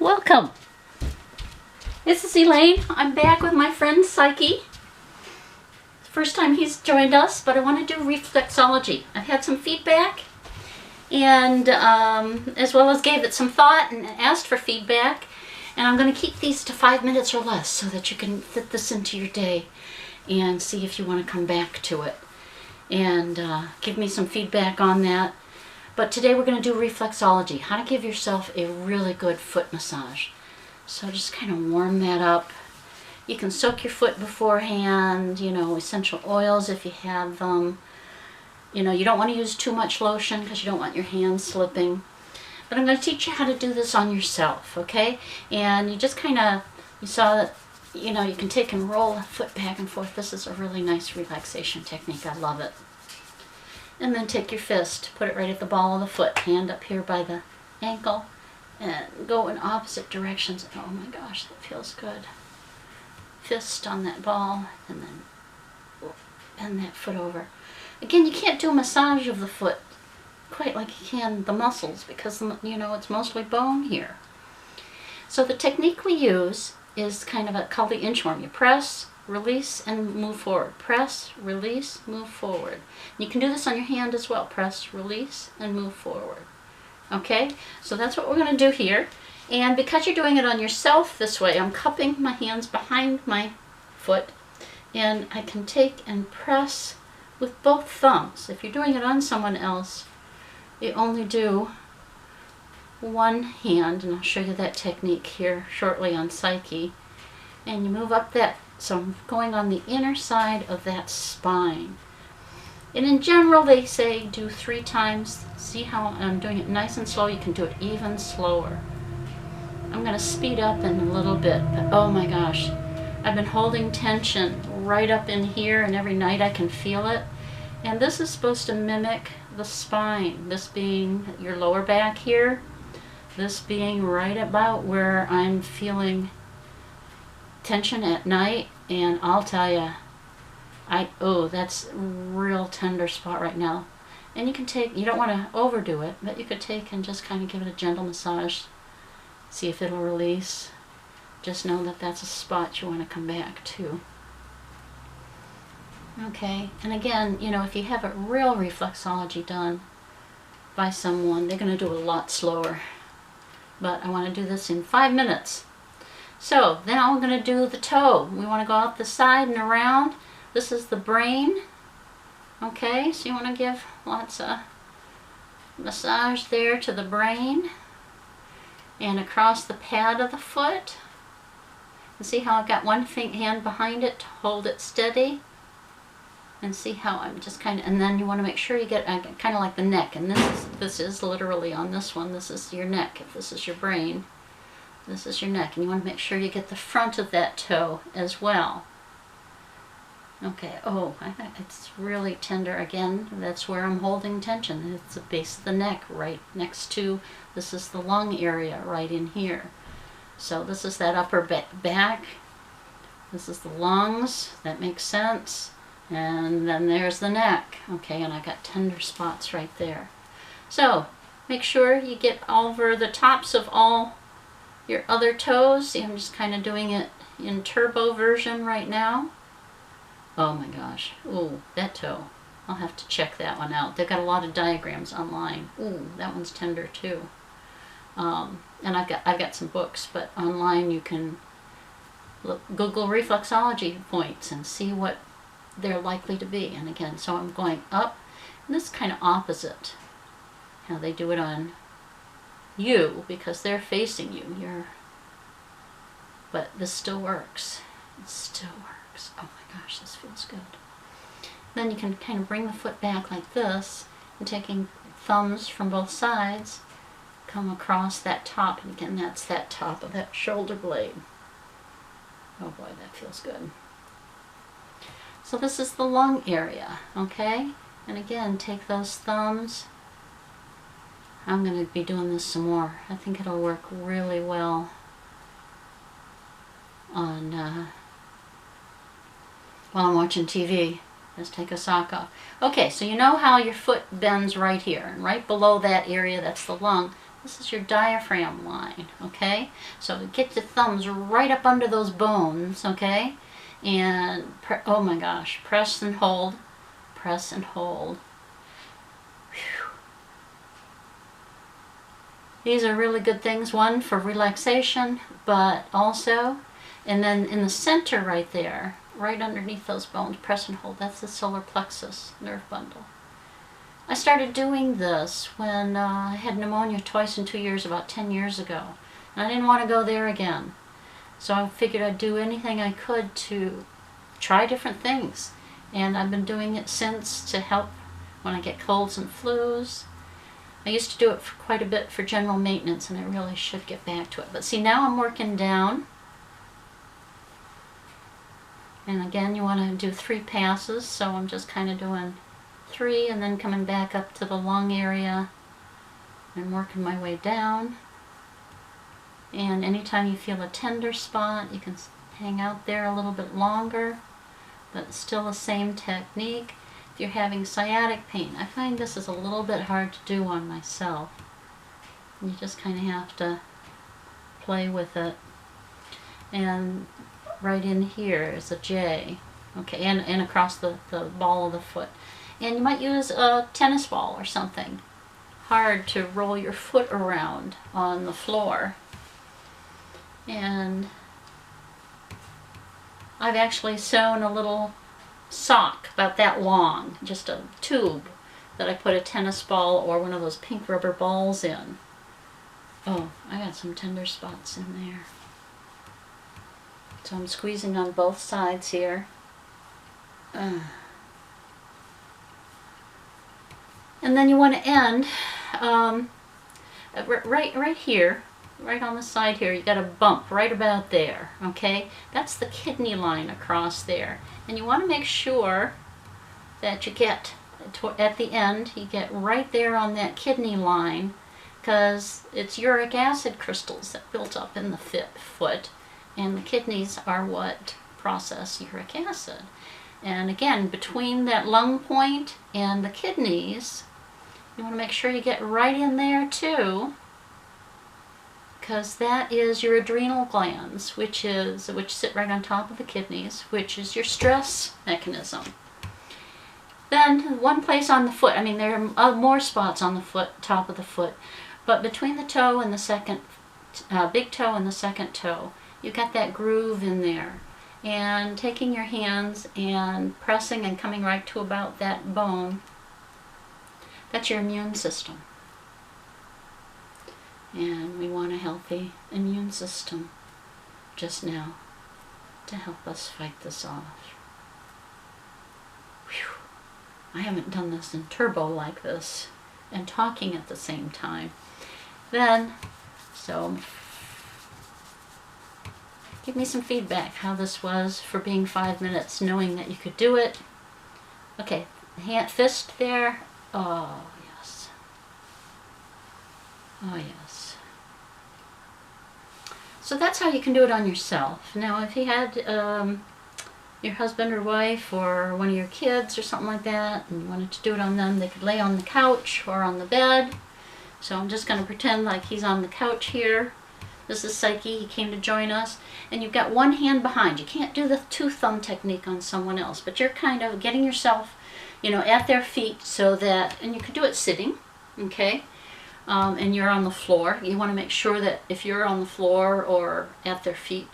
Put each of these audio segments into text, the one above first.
Welcome. This is Elaine. I'm back with my friend Psychee. First time he's joined us, but I want to do reflexology. I've had some feedback and as well as gave it some thought and asked for feedback. And I'm going to keep these to 5 minutes or less so that you can fit this into your day and see if you want to come back to it. And give me some feedback on that. But today we're going to do reflexology, how to give yourself a really good foot massage. So just kind of warm that up. You can soak your foot beforehand, you know, essential oils if you have them. You know, you don't want to use too much lotion because you don't want your hands slipping. But I'm going to teach you how to do this on yourself, okay? And you just kind of, you saw that, you know, you can take and roll the foot back and forth. This is a really nice relaxation technique. I love it. And then take your fist, put it right at the ball of the foot, hand up here by the ankle, and go in opposite directions. Oh my gosh, that feels good. Fist on that ball, and then bend that foot over. Again, you can't do a massage of the foot quite like you can the muscles because, you know, it's mostly bone here. So the technique we use is kind of called the inchworm. You press, release, and move forward. Press, release, move forward. You can do this on your hand as well. Press, release, and move forward. Okay, so that's what we're going to do here. And because you're doing it on yourself this way, I'm cupping my hands behind my foot, and I can take and press with both thumbs. If you're doing it on someone else, you only do one hand, and I'll show you that technique here shortly on Psychee. And you move up that, so I'm going on the inner side of that spine. And in general, they say do 3 times. See how I'm doing it nice and slow? You can do it even slower. I'm going to speed up in a little bit, but oh my gosh, I've been holding tension right up in here, and every night I can feel it. And this is supposed to mimic the spine, this being your lower back here, this being right about where I'm feeling tension at night. And I'll tell you, that's a real tender spot right now. And you can take, you don't want to overdo it, but you could take and just kind of give it a gentle massage. See if it'll release. Just know that that's a spot you want to come back to. Okay, and again, you know, if you have a real reflexology done by someone, they're going to do it a lot slower. But I want to do this in 5 minutes. So now we're going to do the toe. We want to go out the side and around. This is the brain. Okay, so you want to give lots of massage there to the brain and across the pad of the foot. And see how I've got one hand behind it to hold it steady. And see how I'm just kind of, and then you want to make sure you get kind of like the neck. And this is literally on this one. This is your neck. If this is your brain, this is your neck. And you want to make sure you get the front of that toe as well. Okay, it's really tender. Again, that's where I'm holding tension. It's the base of the neck right next to, this is the lung area right in here. So this is that upper back. This is the lungs. That makes sense. And then there's the neck. Okay, and I got tender spots right there. So make sure you get over the tops of all your other toes. See, I'm just kind of doing it in turbo version right now. Oh my gosh. Ooh, that toe. I'll have to check that one out. They've got a lot of diagrams online. Ooh, that one's tender too. And I've got some books, but online you can Google reflexology points and see what they're likely to be. And again, so I'm going up, and this is kind of opposite how they do it on you because they're facing you. But this still works. It still works. Oh my gosh, this feels good. Then you can kind of bring the foot back like this, and taking thumbs from both sides, come across that top, and again, that's that top of that shoulder blade. Oh boy, that feels good. So this is the lung area, okay? And again, take those thumbs. I'm going to be doing this some more. I think it'll work really well on while I'm watching TV. Just take a sock off. Okay, so you know how your foot bends right here, and right below that area, that's the lung. This is your diaphragm line, okay? So get the thumbs right up under those bones, okay? And, oh my gosh, press and hold, press and hold. Whew. These are really good things, one for relaxation, but also, and then in the center right there, right underneath those bones, press and hold, that's the solar plexus nerve bundle. I started doing this when I had pneumonia twice in 2 years, about 10 years ago. And I didn't want to go there again. So I figured I'd do anything I could to try different things. And I've been doing it since to help when I get colds and flus. I used to do it for quite a bit for general maintenance, and I really should get back to it. But see, now I'm working down. And again, you want to do 3 passes, so I'm just kind of doing 3 and then coming back up to the lung area and working my way down. And anytime you feel a tender spot, you can hang out there a little bit longer, but still the same technique. If you're having sciatic pain, I find this is a little bit hard to do on myself. You just kind of have to play with it. And right in here is a J, okay, and across the ball of the foot. And you might use a tennis ball or something hard to roll your foot around on the floor. And I've actually sewn a little sock about that long, just a tube that I put a tennis ball or one of those pink rubber balls in. Oh, I got some tender spots in there. So I'm squeezing on both sides here. And then you want to end right here, right on the side here. You got a bump right about there, okay? That's the kidney line across there. And you want to make sure that you get, at the end, you get right there on that kidney line, because it's uric acid crystals that built up in the foot, and the kidneys are what process uric acid. And again, between that lung point and the kidneys, you want to make sure you get right in there too, because that is your adrenal glands, which sit right on top of the kidneys, which is your stress mechanism. Then one place on the foot, I mean there are more spots on the foot, top of the foot, but between the toe and the second, big toe and the second toe, you got that groove in there. And taking your hands and pressing and coming right to about that bone, that's your immune system. And we want a healthy immune system just now to help us fight this off. Whew. I haven't done this in turbo like this and talking at the same time. Then, so give me some feedback how this was for being 5 minutes, knowing that you could do it. Okay, hand, fist there. Oh, yes. Oh, yes. So that's how you can do it on yourself. Now, if you had your husband or wife or one of your kids or something like that and you wanted to do it on them, they could lay on the couch or on the bed. So I'm just going to pretend like he's on the couch here. This is Psychee. He came to join us. And you've got one hand behind. You can't do the 2-thumb technique on someone else, but you're kind of getting yourself, you know, at their feet so that, and you could do it sitting, okay? And you're on the floor. You want to make sure that if you're on the floor or at their feet,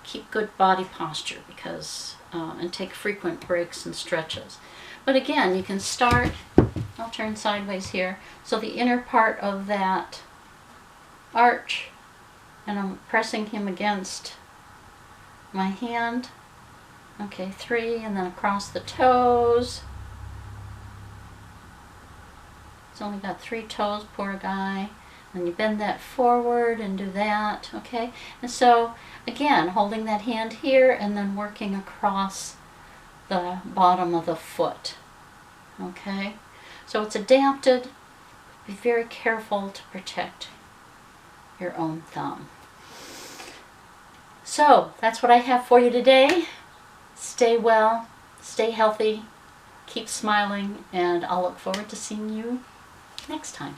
keep good body posture because, and take frequent breaks and stretches. But again, you can start, I'll turn sideways here, so the inner part of that arch, and I'm pressing him against my hand. Okay, 3, and then across the toes. It's only got 3 toes, poor guy. And you bend that forward and do that, okay? And so, again, holding that hand here and then working across the bottom of the foot, okay? So it's adapted. Be very careful to protect your own thumb. So, that's what I have for you today. Stay well, stay healthy, keep smiling, and I'll look forward to seeing you next time.